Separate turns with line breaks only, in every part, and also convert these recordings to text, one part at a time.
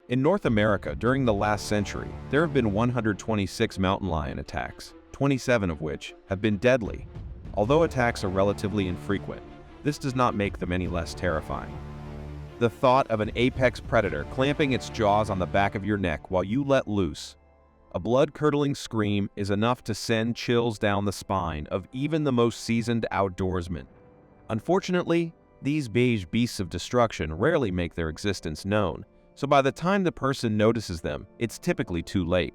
In North America during the last century, there have been 126 mountain lion attacks, 27 of which have been deadly. Although attacks are relatively infrequent, this does not make them any less terrifying. The thought of an apex predator clamping its jaws on the back of your neck while you let loose a blood-curdling scream is enough to send chills down the spine of even the most seasoned outdoorsman. Unfortunately, these beige beasts of destruction rarely make their existence known, so by the time the person notices them, it's typically too late.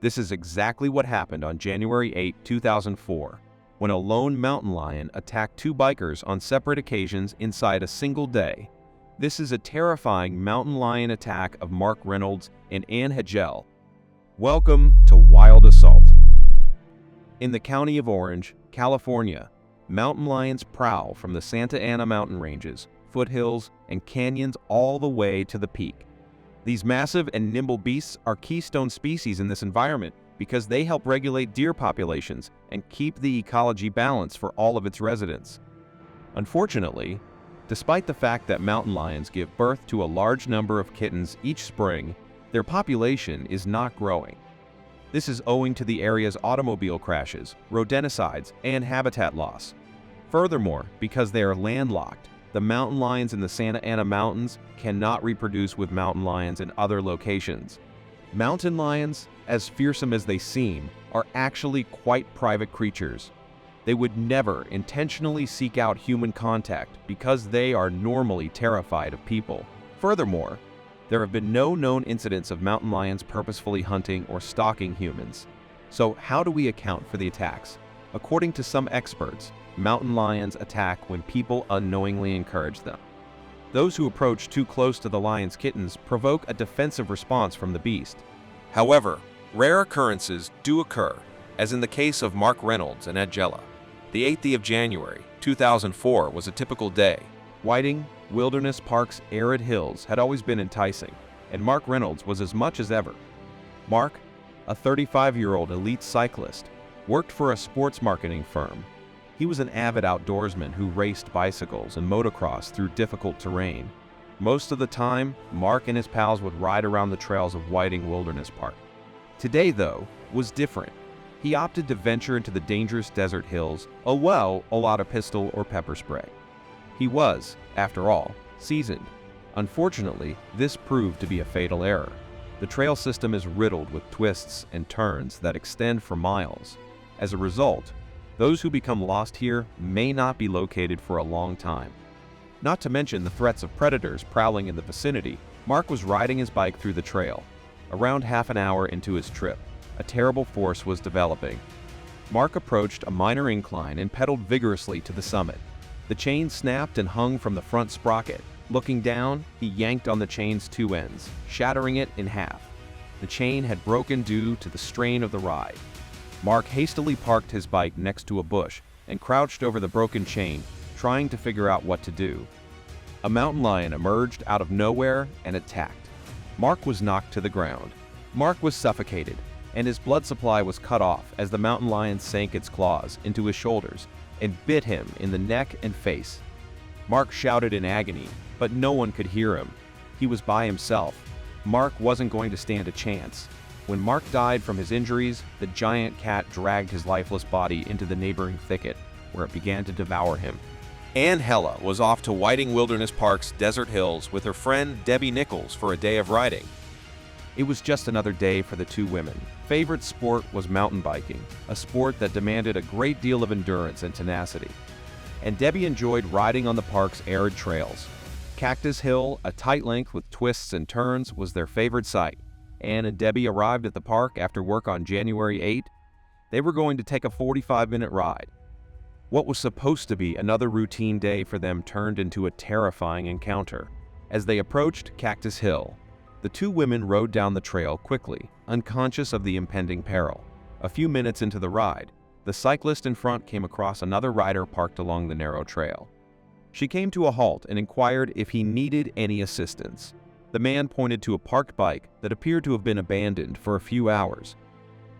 This is exactly what happened on January 8, 2004, when a lone mountain lion attacked two bikers on separate occasions inside a single day. This is a terrifying mountain lion attack of Mark Reynolds and Anne Hjelle. Welcome to Wild Assault. In the county of Orange, California, mountain lions prowl from the Santa Ana mountain ranges, foothills, and canyons all the way to the peak. These massive and nimble beasts are keystone species in this environment because they help regulate deer populations and keep the ecology balanced for all of its residents. Unfortunately, despite the fact that mountain lions give birth to a large number of kittens each spring, their population is not growing. This is owing to the area's automobile crashes, rodenticides, and habitat loss. Furthermore, because they are landlocked, the mountain lions in the Santa Ana Mountains cannot reproduce with mountain lions in other locations. Mountain lions, as fearsome as they seem, are actually quite private creatures. They would never intentionally seek out human contact because they are normally terrified of people. Furthermore, there have been no known incidents of mountain lions purposefully hunting or stalking humans. So how do we account for the attacks? According to some experts, mountain lions attack when people unknowingly encourage them. Those who approach too close to the lion's kittens provoke a defensive response from the beast. However, rare occurrences do occur, as in the case of Mark Reynolds and Anne Hjelle. The 8th of January, 2004 was a typical day. Whiting Wilderness Park's arid hills had always been enticing, and Mark Reynolds was as much as ever. Mark, a 35-year-old elite cyclist, worked for a sports marketing firm. He was an avid outdoorsman who raced bicycles and motocross through difficult terrain. Most of the time, Mark and his pals would ride around the trails of Whiting Wilderness Park. Today, though, was different. He opted to venture into the dangerous desert hills, a lot of pistol or pepper spray. He was, after all, seasoned. Unfortunately, this proved to be a fatal error. The trail system is riddled with twists and turns that extend for miles. As a result, those who become lost here may not be located for a long time. Not to mention the threats of predators prowling in the vicinity, Mark was riding his bike through the trail. Around half an hour into his trip, a terrible force was developing. Mark approached a minor incline and pedaled vigorously to the summit. The chain snapped and hung from the front sprocket. Looking down, he yanked on the chain's two ends, shattering it in half. The chain had broken due to the strain of the ride. Mark hastily parked his bike next to a bush and crouched over the broken chain, trying to figure out what to do. A mountain lion emerged out of nowhere and attacked. Mark was knocked to the ground. Mark was suffocated, and his blood supply was cut off as the mountain lion sank its claws into his shoulders and bit him in the neck and face. Mark shouted in agony, but no one could hear him. He was by himself. Mark wasn't going to stand a chance. When Mark died from his injuries, the giant cat dragged his lifeless body into the neighboring thicket, where it began to devour him. Anne Hjelle was off to Whiting Wilderness Park's desert hills with her friend Debbie Nichols for a day of riding. It was just another day for the two women. Favorite sport was mountain biking, a sport that demanded a great deal of endurance and tenacity. And Debbie enjoyed riding on the park's arid trails. Cactus Hill, a tight length with twists and turns, was their favorite sight. Anne and Debbie arrived at the park after work on January 8. They were going to take a 45-minute ride. What was supposed to be another routine day for them turned into a terrifying encounter. As they approached Cactus Hill, the two women rode down the trail quickly, unconscious of the impending peril. A few minutes into the ride, the cyclist in front came across another rider parked along the narrow trail. She came to a halt and inquired if he needed any assistance. The man pointed to a parked bike that appeared to have been abandoned for a few hours.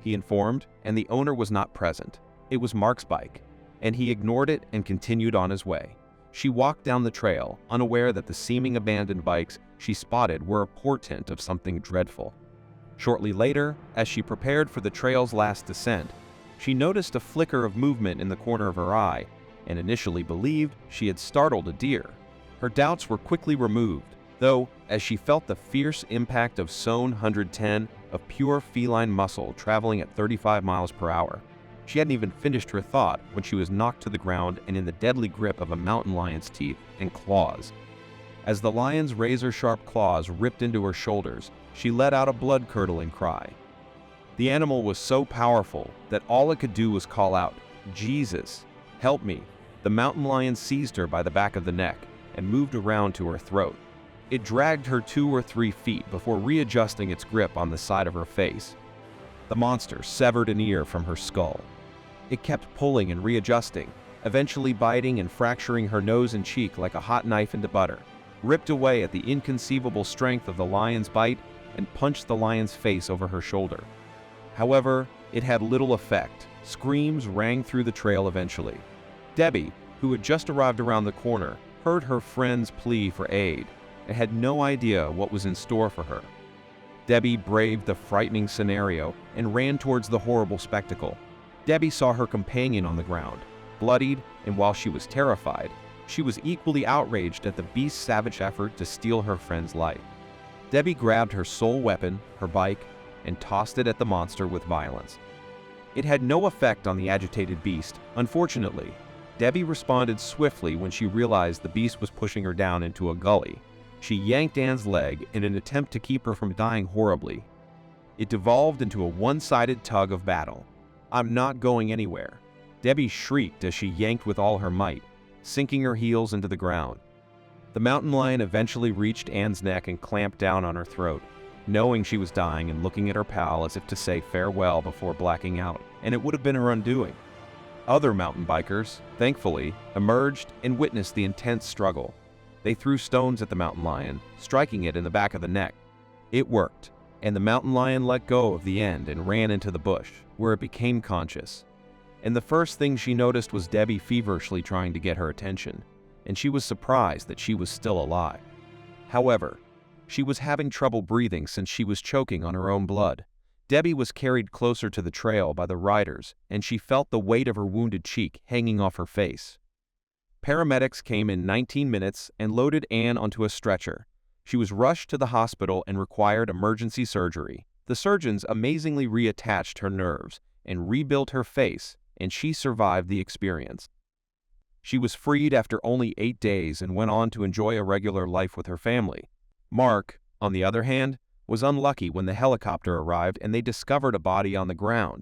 He informed, and the owner was not present. It was Mark's bike, and he ignored it and continued on his way. She walked down the trail, unaware that the seeming abandoned bikes she spotted were a portent of something dreadful. Shortly later, as she prepared for the trail's last descent, she noticed a flicker of movement in the corner of her eye and initially believed she had startled a deer. Her doubts were quickly removed, though, as she felt the fierce impact of zone 110 of pure feline muscle traveling at 35 miles per hour. She hadn't even finished her thought when she was knocked to the ground and in the deadly grip of a mountain lion's teeth and claws. As the lion's razor-sharp claws ripped into her shoulders, she let out a blood-curdling cry. The animal was so powerful that all it could do was call out, "Jesus, help me!" The mountain lion seized her by the back of the neck and moved around to her throat. It dragged her 2 or 3 feet before readjusting its grip on the side of her face. The monster severed an ear from her skull. It kept pulling and readjusting, eventually biting and fracturing her nose and cheek like a hot knife into butter, ripped away at the inconceivable strength of the lion's bite, and punched the lion's face over her shoulder. However, it had little effect. Screams rang through the trail eventually. Debbie, who had just arrived around the corner, heard her friend's plea for aid and had no idea what was in store for her. Debbie braved the frightening scenario and ran towards the horrible spectacle. Debbie saw her companion on the ground, bloodied, and while she was terrified, she was equally outraged at the beast's savage effort to steal her friend's life. Debbie grabbed her sole weapon, her bike, and tossed it at the monster with violence. It had no effect on the agitated beast. Unfortunately, Debbie responded swiftly when she realized the beast was pushing her down into a gully. She yanked Anne's leg in an attempt to keep her from dying horribly. It devolved into a one-sided tug of battle. "I'm not going anywhere," Debbie shrieked as she yanked with all her might, sinking her heels into the ground. The mountain lion eventually reached Anne's neck and clamped down on her throat, knowing she was dying and looking at her pal as if to say farewell before blacking out, and it would have been her undoing. Other mountain bikers, thankfully, emerged and witnessed the intense struggle. They threw stones at the mountain lion, striking it in the back of the neck. It worked, and the mountain lion let go of the end and ran into the bush, where it became conscious. And the first thing she noticed was Debbie feverishly trying to get her attention, and she was surprised that she was still alive. However, she was having trouble breathing since she was choking on her own blood. Debbie was carried closer to the trail by the riders, and she felt the weight of her wounded cheek hanging off her face. Paramedics came in 19 minutes and loaded Anne onto a stretcher. She was rushed to the hospital and required emergency surgery. The surgeons amazingly reattached her nerves and rebuilt her face, and she survived the experience. She was freed after only 8 days and went on to enjoy a regular life with her family. Mark, on the other hand, was unlucky when the helicopter arrived and they discovered a body on the ground.